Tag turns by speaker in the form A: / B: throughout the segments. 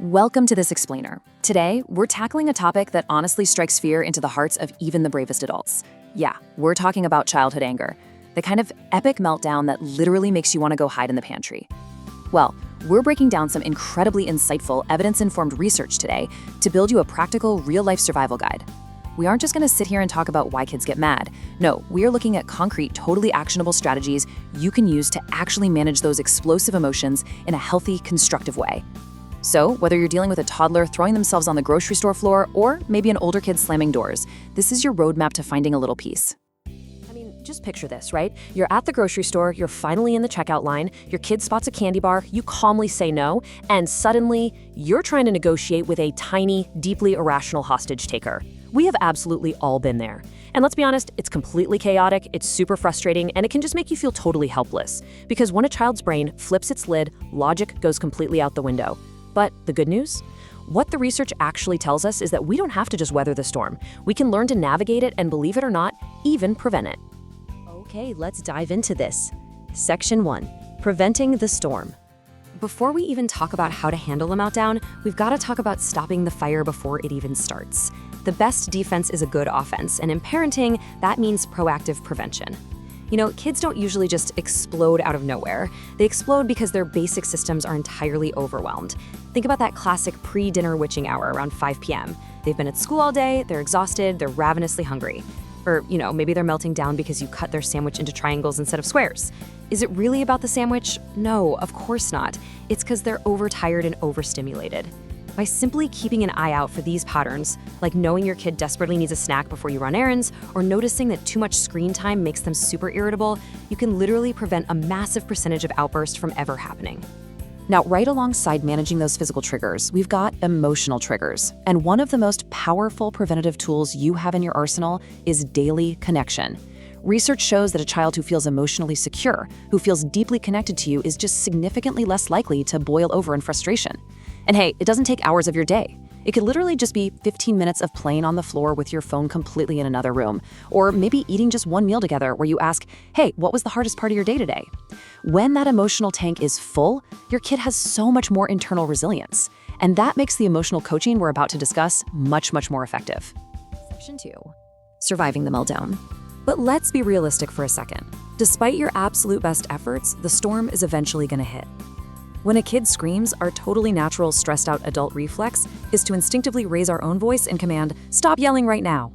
A: Welcome to This Explainer. Today, we're tackling a topic that honestly strikes fear into the hearts of even the bravest adults. Yeah, we're talking about childhood anger, the kind of epic meltdown that literally makes you want to go hide in the pantry. Well, we're breaking down some incredibly insightful, evidence-informed research today to build you a practical, real-life survival guide. We aren't just going to sit here and talk about why kids get mad. No, we are looking at concrete, totally actionable strategies you can use to actually manage those explosive emotions in a healthy, constructive way. So, whether you're dealing with a toddler throwing themselves on the grocery store floor or maybe an older kid slamming doors, this is your roadmap to finding a little peace.
B: Just picture this, right? You're at the grocery store, you're finally in the checkout line, your kid spots a candy bar, you calmly say no, and suddenly you're trying to negotiate with a tiny, deeply irrational hostage taker. We have absolutely all been there. And let's be honest, it's completely chaotic, it's super frustrating, and it can just make you feel totally helpless. Because when a child's brain flips its lid, logic goes completely out the window. But the good news? What the research actually tells us is that we don't have to just weather the storm. We can learn to navigate it and, believe it or not, even prevent it. Okay, let's dive into this. Section 1. Preventing the storm. Before we even talk about how to handle a meltdown, we've got to talk about stopping the fire before it even starts. The best defense is a good offense, and in parenting, that means proactive prevention. You know, kids don't usually just explode out of nowhere. They explode because their basic systems are entirely overwhelmed. Think about that classic pre-dinner witching hour around 5 p.m. They've been at school all day, they're exhausted, they're ravenously hungry. Or, maybe they're melting down because you cut their sandwich into triangles instead of squares. Is it really about the sandwich? No, of course not. It's because they're overtired and overstimulated. By simply keeping an eye out for these patterns, like knowing your kid desperately needs a snack before you run errands, or noticing that too much screen time makes them super irritable, you can literally prevent a massive percentage of outbursts from ever happening.
A: Now, right alongside managing those physical triggers, we've got emotional triggers. And one of the most powerful preventative tools you have in your arsenal is daily connection. Research shows that a child who feels emotionally secure, who feels deeply connected to you, is just significantly less likely to boil over in frustration. And hey, it doesn't take hours of your day. It could literally just be 15 minutes of playing on the floor with your phone completely in another room, or maybe eating just one meal together where you ask, hey, what was the hardest part of your day today? When that emotional tank is full, your kid has so much more internal resilience. And that makes the emotional coaching we're about to discuss much, much more effective.
B: Section 2.
A: Surviving the meltdown.
B: But let's be realistic for a second. Despite your absolute best efforts, the storm is eventually going to hit. When a kid screams, our totally natural, stressed-out adult reflex is to instinctively raise our own voice and command, "Stop yelling right now."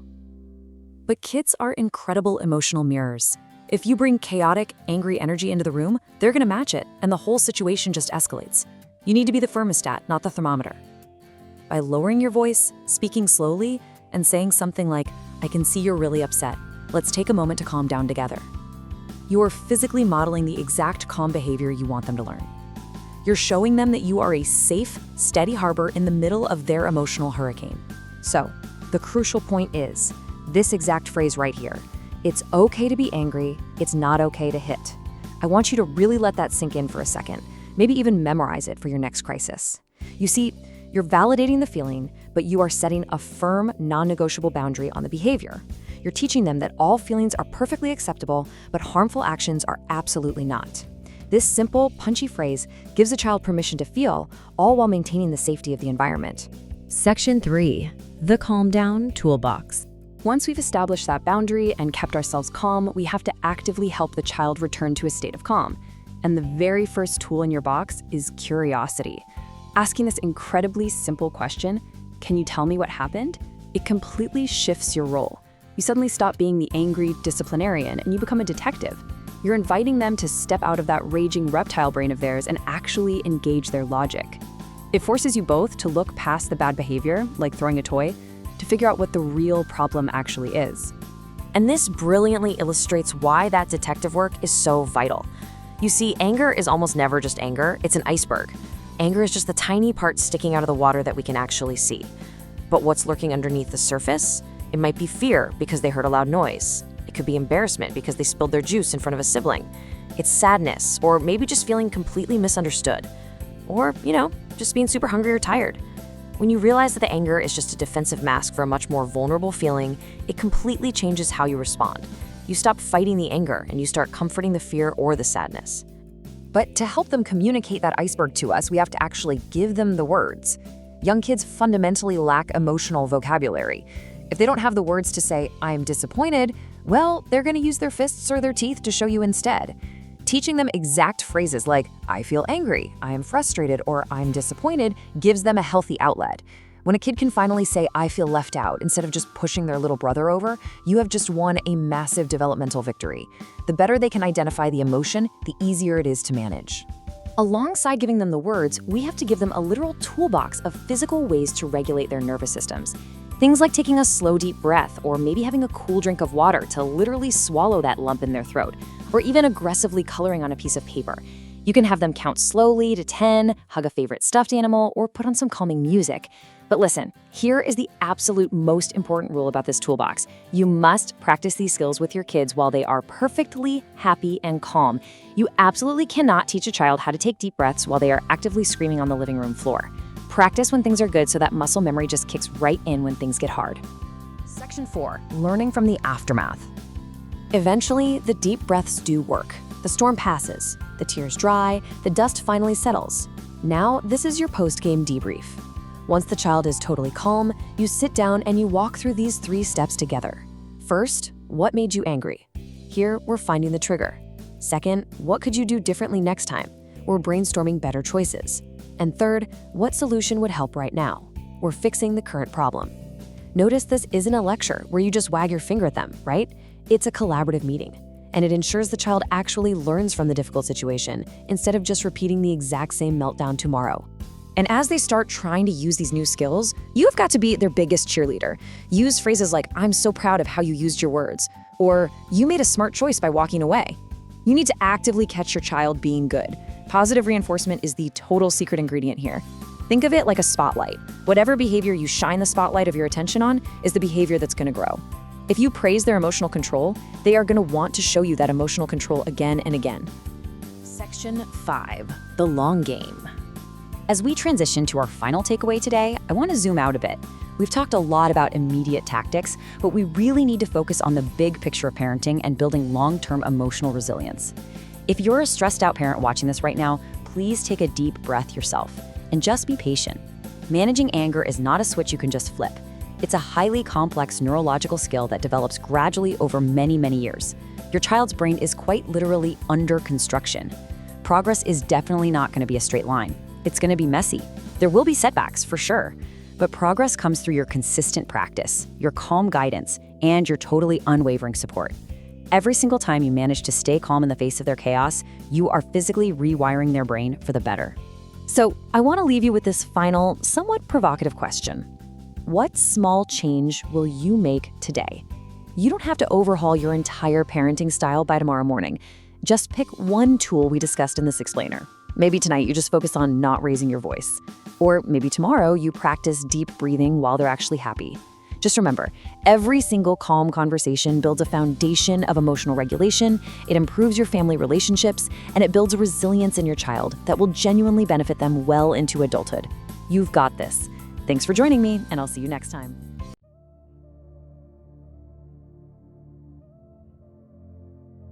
B: But kids are incredible emotional mirrors. If you bring chaotic, angry energy into the room, they're going to match it, and the whole situation just escalates. You need to be the thermostat, not the thermometer. By lowering your voice, speaking slowly, and saying something like, "I can see you're really upset. Let's take a moment to calm down together." You're physically modeling the exact calm behavior you want them to learn. You're showing them that you are a safe, steady harbor in the middle of their emotional hurricane. So, the crucial point is this exact phrase right here. It's okay to be angry, it's not okay to hit. I want you to really let that sink in for a second, maybe even memorize it for your next crisis. You see, you're validating the feeling, but you are setting a firm, non-negotiable boundary on the behavior. You're teaching them that all feelings are perfectly acceptable, but harmful actions are absolutely not. This simple, punchy phrase gives a child permission to feel, all while maintaining the safety of the environment. Section 3. The Calm Down Toolbox.
A: Once we've established that boundary and kept ourselves calm, we have to actively help the child return to a state of calm. And the very first tool in your box is curiosity. Asking this incredibly simple question, "Can you tell me what happened?" It completely shifts your role. You suddenly stop being the angry disciplinarian and you become a detective. You're inviting them to step out of that raging reptile brain of theirs and actually engage their logic. It forces you both to look past the bad behavior, like throwing a toy, to figure out what the real problem actually is.
B: And this brilliantly illustrates why that detective work is so vital. You see, anger is almost never just anger, it's an iceberg. Anger is just the tiny part sticking out of the water that we can actually see. But what's lurking underneath the surface? It might be fear because they heard a loud noise. It could be embarrassment because they spilled their juice in front of a sibling. It's sadness, or maybe just feeling completely misunderstood. Or, just being super hungry or tired. When you realize that the anger is just a defensive mask for a much more vulnerable feeling, it completely changes how you respond. You stop fighting the anger and you start comforting the fear or the sadness.
A: But to help them communicate that iceberg to us, we have to actually give them the words. Young kids fundamentally lack emotional vocabulary. If they don't have the words to say, "I'm disappointed," well, they're going to use their fists or their teeth to show you instead. Teaching them exact phrases like, "I feel angry," "I am frustrated," or "I'm disappointed" gives them a healthy outlet. When a kid can finally say, "I feel left out," instead of just pushing their little brother over, you have just won a massive developmental victory. The better they can identify the emotion, the easier it is to manage.
B: Alongside giving them the words, we have to give them a literal toolbox of physical ways to regulate their nervous systems. Things like taking a slow, deep breath, or maybe having a cool drink of water to literally swallow that lump in their throat, or even aggressively coloring on a piece of paper. You can have them count slowly to 10, hug a favorite stuffed animal, or put on some calming music. But listen, here is the absolute most important rule about this toolbox. You must practice these skills with your kids while they are perfectly happy and calm. You absolutely cannot teach a child how to take deep breaths while they are actively screaming on the living room floor. Practice when things are good so that muscle memory just kicks right in when things get hard.
A: Section 4. Learning from the aftermath.
B: Eventually, the deep breaths do work. The storm passes, the tears dry, the dust finally settles. Now, this is your post-game debrief. Once the child is totally calm, you sit down and you walk through these 3 steps together. First, what made you angry? Here, we're finding the trigger. Second, what could you do differently next time? We're brainstorming better choices. And third, what solution would help right now? We're fixing the current problem. Notice this isn't a lecture where you just wag your finger at them, right? It's a collaborative meeting, and it ensures the child actually learns from the difficult situation instead of just repeating the exact same meltdown tomorrow.
A: And as they start trying to use these new skills, you've got to be their biggest cheerleader. Use phrases like, "I'm so proud of how you used your words," or "You made a smart choice by walking away." You need to actively catch your child being good. Positive reinforcement is the total secret ingredient here. Think of it like a spotlight. Whatever behavior you shine the spotlight of your attention on is the behavior that's going to grow. If you praise their emotional control, they are going to want to show you that emotional control again and again.
B: Section 5. The long game.
A: As we transition to our final takeaway today, I want to zoom out a bit. We've talked a lot about immediate tactics, but we really need to focus on the big picture of parenting and building long-term emotional resilience. If you're a stressed out parent watching this right now, please take a deep breath yourself and just be patient. Managing anger is not a switch you can just flip. It's a highly complex neurological skill that develops gradually over many, many years. Your child's brain is quite literally under construction. Progress is definitely not going to be a straight line. It's going to be messy. There will be setbacks, for sure. But progress comes through your consistent practice, your calm guidance, and your totally unwavering support. Every single time you manage to stay calm in the face of their chaos, you are physically rewiring their brain for the better. So, I want to leave you with this final, somewhat provocative question. What small change will you make today? You don't have to overhaul your entire parenting style by tomorrow morning. Just pick one tool we discussed in this explainer. Maybe tonight you just focus on not raising your voice. Or maybe tomorrow you practice deep breathing while they're actually happy. Just remember, every single calm conversation builds a foundation of emotional regulation, it improves your family relationships, and it builds a resilience in your child that will genuinely benefit them well into adulthood. You've got this. Thanks for joining me, and I'll see you next time.